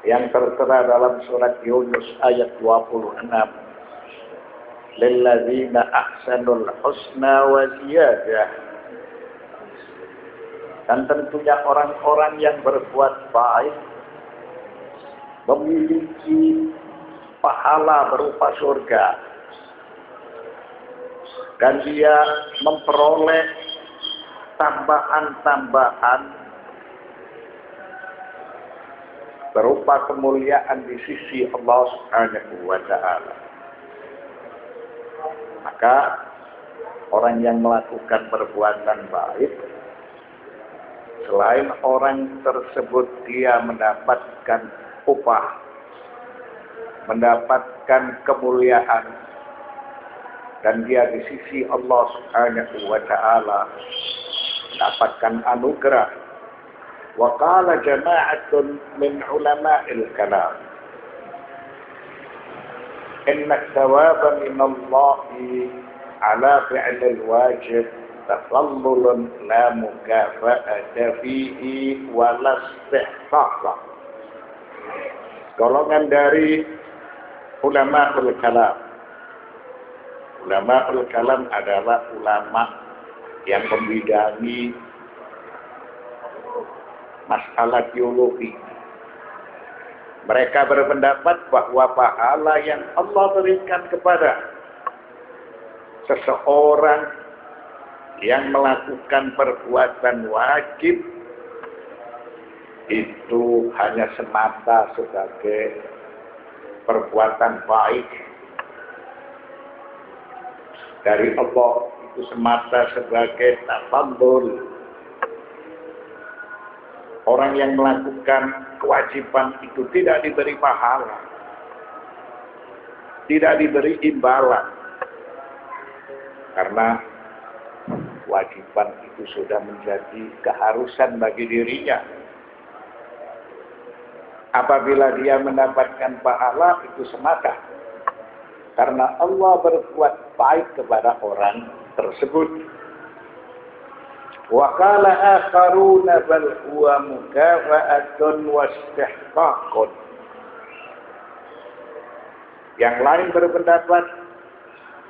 yang tertera dalam surat Yunus ayat 26. Lilladzina ahsanul husna wa ziyadah. Dan tentunya orang-orang yang berbuat baik memiliki pahala berupa surga. Dan dia memperoleh tambahan-tambahan berupa kemuliaan di sisi Allah Subhanahu wa Ta'ala. Maka orang yang melakukan perbuatan baik, selain orang tersebut dia mendapatkan upah, mendapatkan kemuliaan, dan dia di sisi Allah Subhanahu wa Ta'ala mendapatkan anugerah. Wa qala jama'atun min ulama'il kalam, inna thawaba min Allahi ala fi'lil wajib tafallulun la mukafa'ata fihi wa la istihqaqa. Golongan dari ulama'ul kalam. Ulama'ul kalam adalah ulama yang membidangi masalah teologi. Mereka berpendapat bahwa pahala yang Allah berikan kepada seseorang yang melakukan perbuatan wajib itu hanya semata sebagai perbuatan baik dari Allah, itu semata sebagai tafadhul. Orang yang melakukan kewajiban itu tidak diberi pahala, tidak diberi imbalan, karena kewajiban itu sudah menjadi keharusan bagi dirinya. Apabila dia mendapatkan pahala itu semata karena Allah berbuat baik kepada orang tersebut. Wa qala akharuna bal huwa mukafa'atun wa istihqaqun. Yang lain berpendapat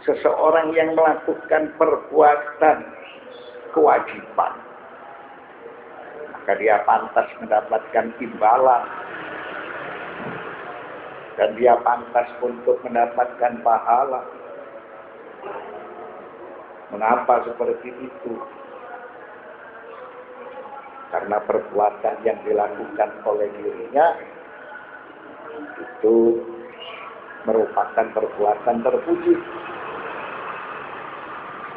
seseorang yang melakukan perbuatan kewajiban maka dia pantas mendapatkan imbalan dan dia pantas untuk mendapatkan pahala. Mengapa seperti itu? Karena perbuatan yang dilakukan oleh dirinya itu merupakan perbuatan terpuji.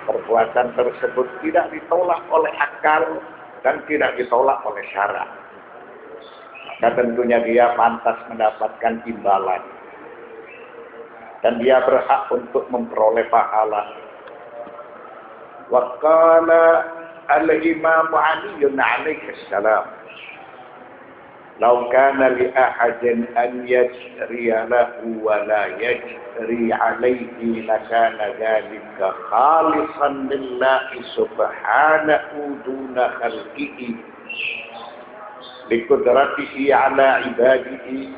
Perbuatan tersebut tidak ditolak oleh akal dan tidak ditolak oleh syara. Maka tentunya dia pantas mendapatkan imbalan dan dia berhak untuk memperoleh pahala. Wa qala al-Imam Ali alaihi salam, "Law kana li ahadin an yajriya lahu wa la yajri alayhi lakana dhalika khalisan lillahi subhanahu duna khalqihi liqudratihi ala ibadihi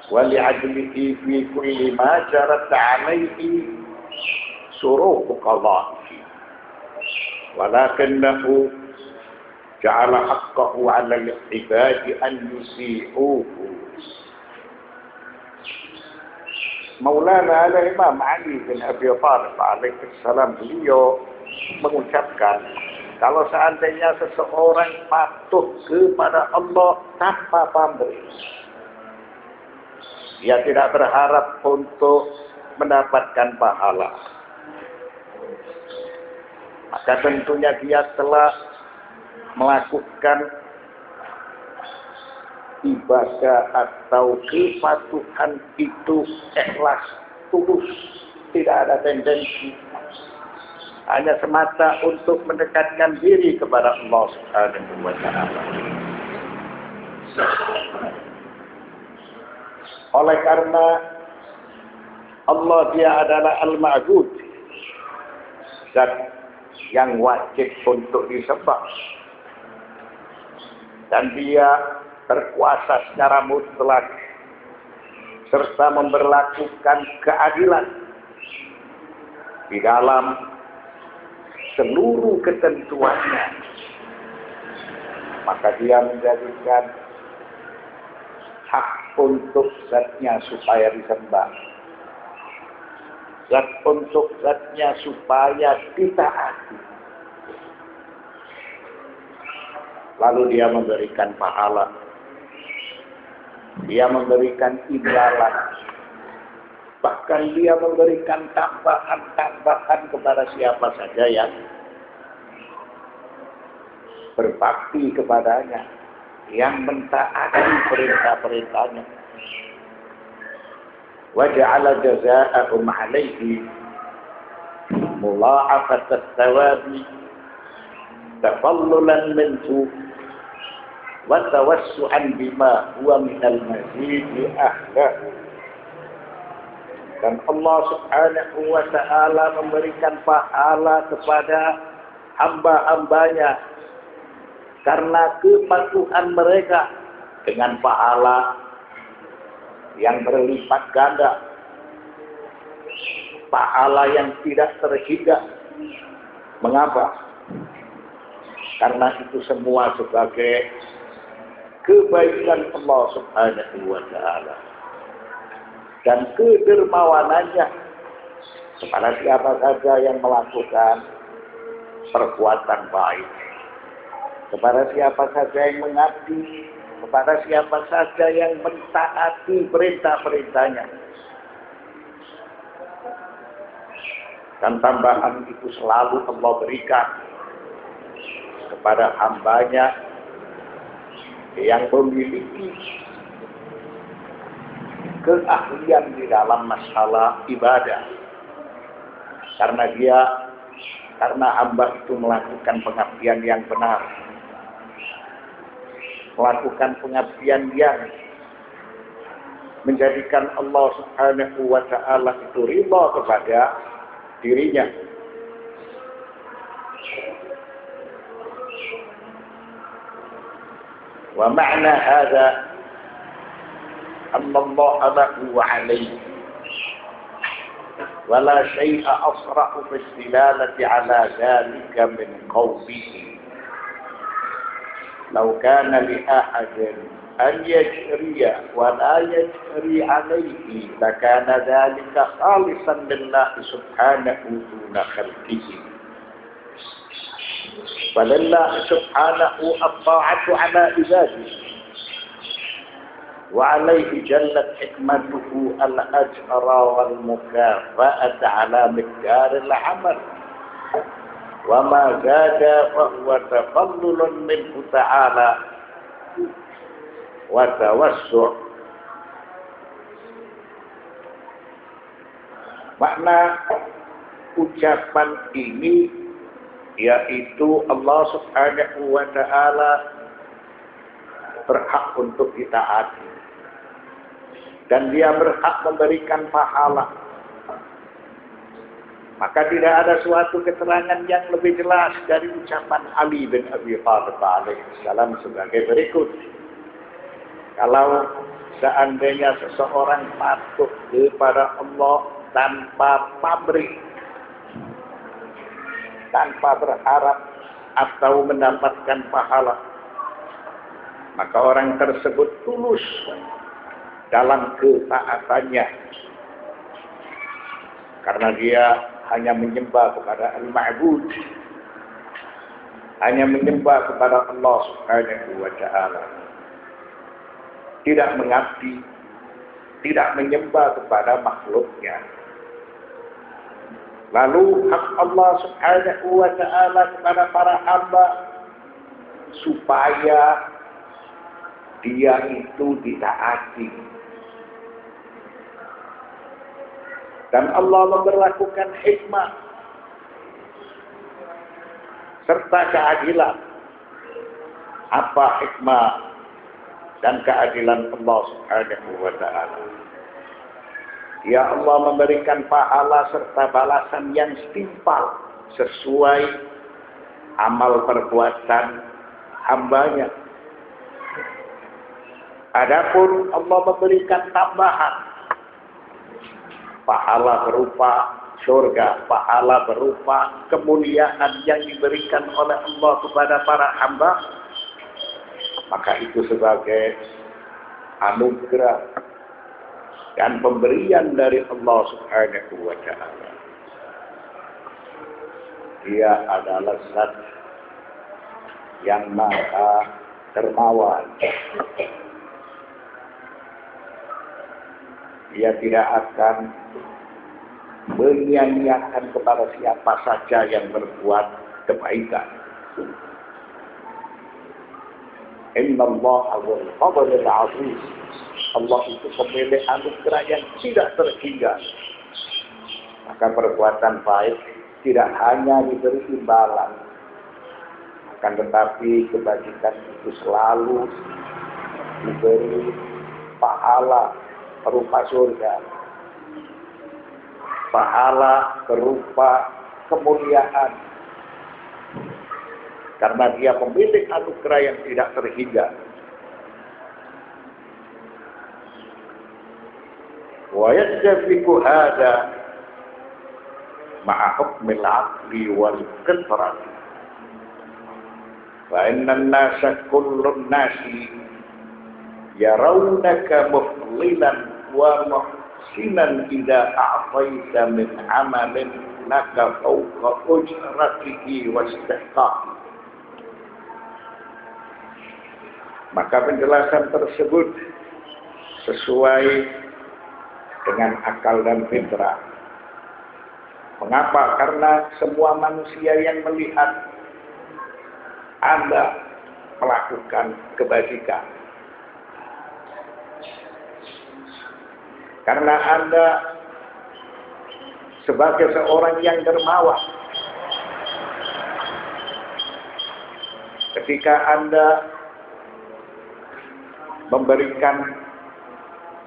wa li'adlihi fi kulli ma jarat alayhi suruh qada'ihi walakinnahu ja'ala haqqahu 'ala al-ibadi an yusi'uhu." Maulana al-Imam Ali bin Abi Thalib alaihi salam beliau mengucapkan, kalau seandainya seseorang patuh kepada Allah tanpa pamrih, dia tidak berharap untuk mendapatkan pahala, maka tentunya dia telah melakukan ibadah atau kepatuhan itu ikhlas, tulus, tidak ada tendensi, hanya semata untuk mendekatkan diri kepada Allah Subhanahu wa Ta'ala. Oleh karena Allah dia adalah Al-Ma'bud, zat yang wajib untuk disembah, dan dia berkuasa secara mutlak, serta memberlakukan keadilan di dalam seluruh ketentuannya, maka dia menjadikan hak untuk zatnya supaya disembah, zat untuk zatnya supaya ditaati. Lalu dia memberikan pahala, dia memberikan imbalan, bahkan dia memberikan tambahan-tambahan kepada siapa saja yang berbakti kepadanya, yang mentaati perintah-perintahnya. Wa ja'ala jazaa'ahum 'alaihi mula'afat as-sawabi tafallulan minhu wa tawassu'an bima huwa minal mazidi ahlahu. Dan Allah Subhanahu wa ta'ala memberikan pahala kepada hamba-hambanya karena kepatuhan mereka dengan pahala yang berlipat ganda, pahala yang tidak terhingga. Mengapa? Karena itu semua sebagai kebaikan Allah Subhanahu wa ta'ala dan kedermawanannya kepada siapa saja yang melakukan perbuatan baik, kepada siapa saja yang mengabdi, kepada siapa saja yang mentaati perintah-perintahnya. Dan tambahan itu selalu Allah berikan kepada hambanya yang memiliki keahlian di dalam masalah ibadah. Karena hamba itu melakukan pengabdian yang benar, melakukan pengabdian yang menjadikan Allah Subhanahu wa ta'ala itu ridha kepada dirinya. Wa ma'na hadha anna Allah lahu wa alayhi wa la shay'a asra'u fi istilalati ala dhalika min qawlihi law kana li ahadin an yajriya wa la yajri alayhi lakana dhalika khalisan lillahi subhanahu duna khalqihi. Walillahi subhanahu at-ta'atu ala ibadihi wa alayhi jallat hikmatuhu al-ajra wal mukafa'ata ala miqdar al-amal wa ma zada fa huwa tafallulun minhu ta'ala wa tawassu'. Makna ucapan ini yaitu Allah Subhanahu wa ta'ala berhak untuk ditaati dan dia berhak memberikan pahala. Maka tidak ada suatu keterangan yang lebih jelas dari ucapan Ali bin Abi Thalib alaihissalam sebagai berikut. Kalau seandainya seseorang patuh kepada Allah tanpa pamrih, tanpa berharap atau mendapatkan pahala, maka orang tersebut tulus dalam ketaatannya karena dia hanya menyembah kepada Al-Ma'bud, hanya menyembah kepada Allah Subhanahu wa ta'ala, tidak mengabdi, tidak menyembah kepada makhluknya. Lalu hak Allah Subhanahu wa ta'ala kepada para hamba supaya dia itu ditaati. Dan Allah memberlakukan hikmah serta keadilan. Apa hikmah dan keadilan Allah Subhanahu wa ta'ala? Ya Allah memberikan pahala serta balasan yang setimpal sesuai amal perbuatan hambanya. Adapun Allah memberikan tambahan pahala berupa surga, pahala berupa kemuliaan yang diberikan oleh Allah kepada para hamba, maka itu sebagai anugerah dan pemberian dari Allah Subhanahu wa Ta'ala. Dia adalah Zat yang Maha Dermawan. Dia tidak akan menyia-nyiakan kepada siapa saja yang berbuat kebaikan. Innallaha wal fadlul azim. Allah itu pemilik anugerah yang tidak terhingga. Maka perbuatan baik tidak hanya diberi imbalan, akan tetapi kebajikan itu selalu diberi pahala berupa surga, pahala berupa kemuliaan, karena dia pemilik anugerah yang tidak terhingga. Wa yattafiqu hada ma'a hukmil 'aqli wal fitrah. Fa inna an-nasa kullun nasi yarawnaka muflilan wa muhsinan idza a'taita min 'amalin laka fawqa ujratihi wa istihqaqi. Maka penjelasan tersebut sesuai dengan akal dan fitrah. Mengapa? Karena semua manusia yang melihat Anda melakukan kebajikan, karena Anda sebagai seorang yang dermawan, ketika Anda memberikan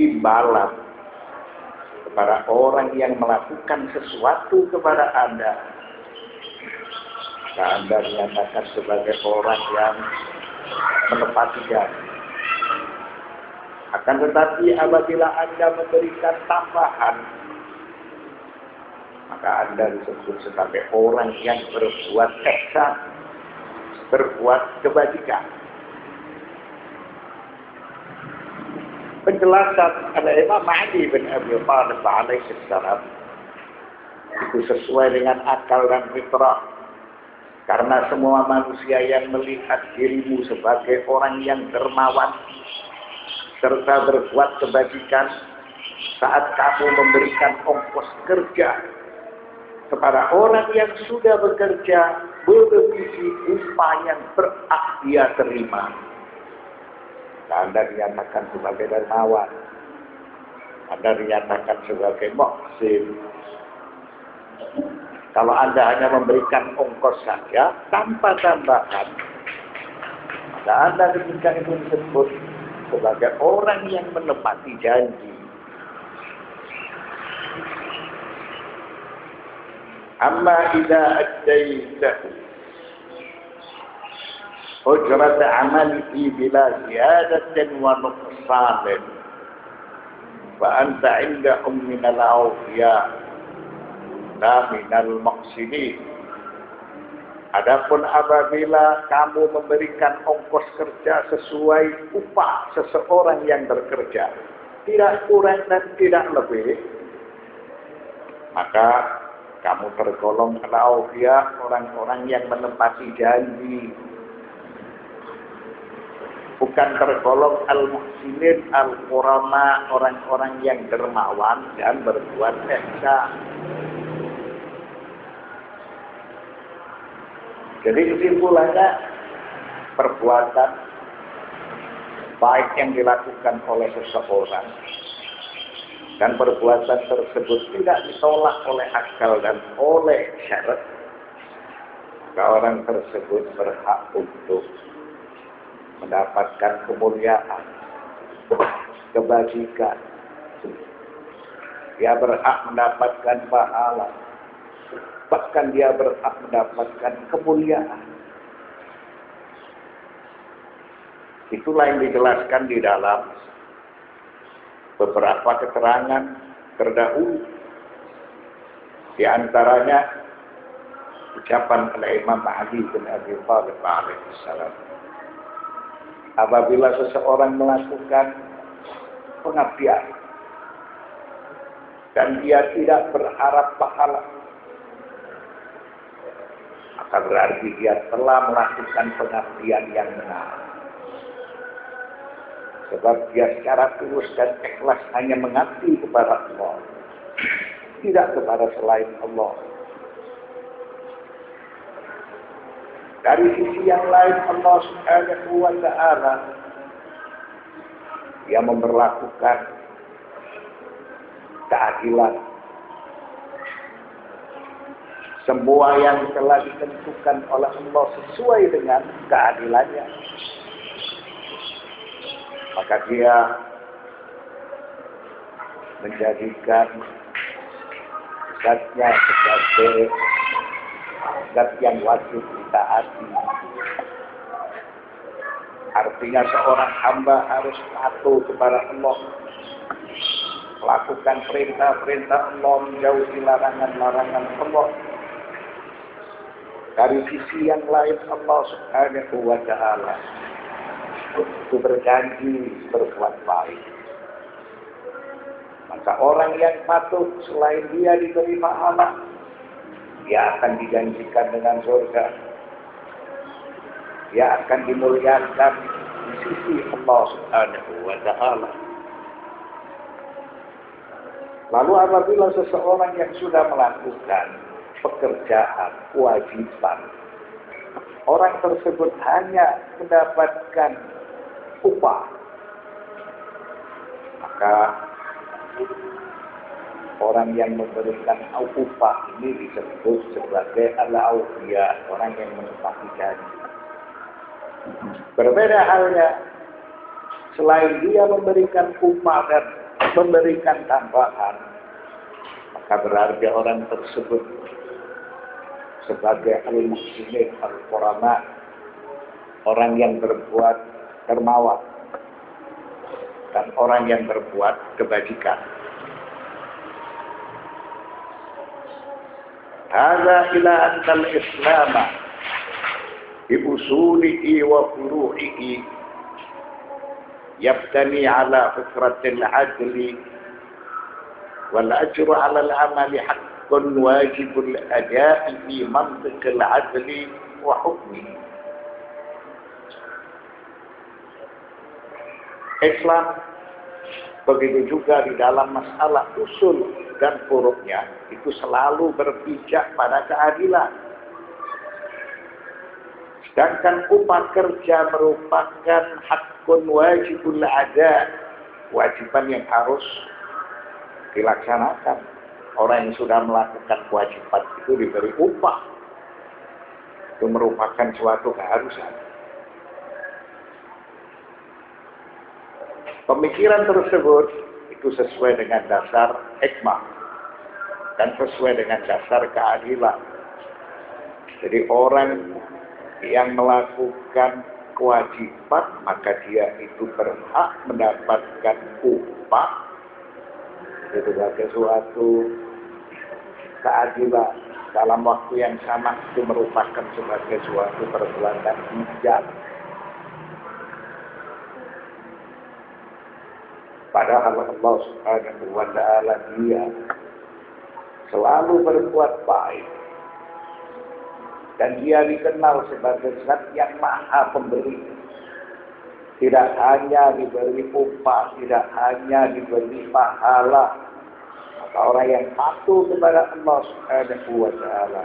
imbalan kepada orang yang melakukan sesuatu kepada Anda, maka Anda dinyatakan sebagai orang yang menepati janji. Akan tetapi apabila Anda memberikan tambahan, maka Anda disebut sebagai orang yang berbuat ihsan, berbuat kebajikan. Penjelasan Imam Ali bin Abi Thalib alaihi salam itu sesuai dengan akal dan fitrah. Karena semua manusia yang melihat dirimu sebagai orang yang dermawan serta berbuat kebajikan, saat kamu memberikan ongkos kerja kepada orang yang sudah bekerja melebihi upah yang berhak dia terima, Anda dinyatakan sebagai dermawan, Anda dinyatakan sebagai muhsin. Kalau Anda hanya memberikan ongkos saja tanpa tambahan, maka Anda ketika itu disebut sebagai orang yang menepati janji. Amma idza addaitahu ujrat amalihi bila ziyadatin wa nuqsanin fa anta indahum minal awfiya la minal muhsinin. Adapun apabila kamu memberikan ongkos kerja sesuai upah seseorang yang bekerja, tidak kurang dan tidak lebih, maka kamu tergolong al-awfiya, orang-orang yang menepati janji. Bukan tergolong al-muhsinin, al-qurama, orang-orang yang dermawan dan berbuat ihsan. Jadi kesimpulannya, perbuatan baik yang dilakukan oleh seseorang dan perbuatan tersebut tidak ditolak oleh akal dan oleh syarat, maka orang tersebut berhak untuk mendapatkan kemuliaan, kebajikan. Dia berhak mendapatkan pahala, bahkan dia berhak mendapatkan kemuliaan. Itulah yang dijelaskan di dalam beberapa keterangan terdahulu. Di antaranya ucapan oleh Imam Ali bin Abi Thalib alaihissalam. Apabila seseorang melakukan pengabdian dan dia tidak berharap pahala, maka berarti dia telah melakukan pengabdian yang benar. Sebab dia secara tulus dan ikhlas hanya mengabdi kepada Allah, tidak kepada selain Allah. Dari sisi yang lain, Allah Subhanahu wa Ta'ala yang memberlakukan keadilan. Semua yang telah ditentukan oleh Allah sesuai dengan keadilannya. Maka dia menjadikan zatnya sebagai zat yang wajib ditaati. Artinya seorang hamba harus patuh kepada Allah, melakukan perintah-perintah Allah, menjauhi larangan-larangan Allah. Dari sisi yang lain, Allah Subhanahu wa Ta'ala itu berjanji berbuat baik. Maka orang yang patuh selain dia diberi pahala, dia akan dijanjikan dengan surga. Dia akan dimuliakan di sisi Allah Subhanahu wa Ta'ala. Lalu apabila seseorang yang sudah melakukan pekerjaan kewajiban, orang tersebut hanya mendapatkan upah, maka orang yang memberikan upah ini disebut sebagai al-awliya, orang yang menepati janji. Berbeda halnya, selain dia memberikan upah dan memberikan tambahan, maka berarti orang tersebut sebagai al-muhsinin al-qurama, orang yang berbuat dermawan dan orang yang berbuat kebajikan. Hadza ila antal Islam bi usulihi wa furu'ihi yabtani ala fitratil adli wal ajru ala al amali haqqun wajibul ada'i fi mantiqil adli wa hukmihi. Islam begitu juga di dalam masalah usul dan furuknya itu selalu berpijak pada keadilan. Sedangkan upah kerja merupakan hakun wajibul ada, kewajiban yang harus dilaksanakan. Orang yang sudah melakukan kewajiban itu diberi upah. Itu merupakan suatu keharusan. Pemikiran tersebut itu sesuai dengan dasar hikmah dan sesuai dengan dasar keadilan. Jadi orang yang melakukan kewajiban maka dia itu berhak mendapatkan upah itu sebagai suatu keadilan. Dalam waktu yang sama itu merupakan sebagai suatu perbuatan bijak. Padahal Allah Subhanahu wa Ta'ala dia selalu berbuat baik. Dan dia dikenal sebagai zat yang maha pemberi. Tidak hanya diberi upah, tidak hanya diberi pahala. Maka orang yang patuh kepada Allah Subhanahu wa Ta'ala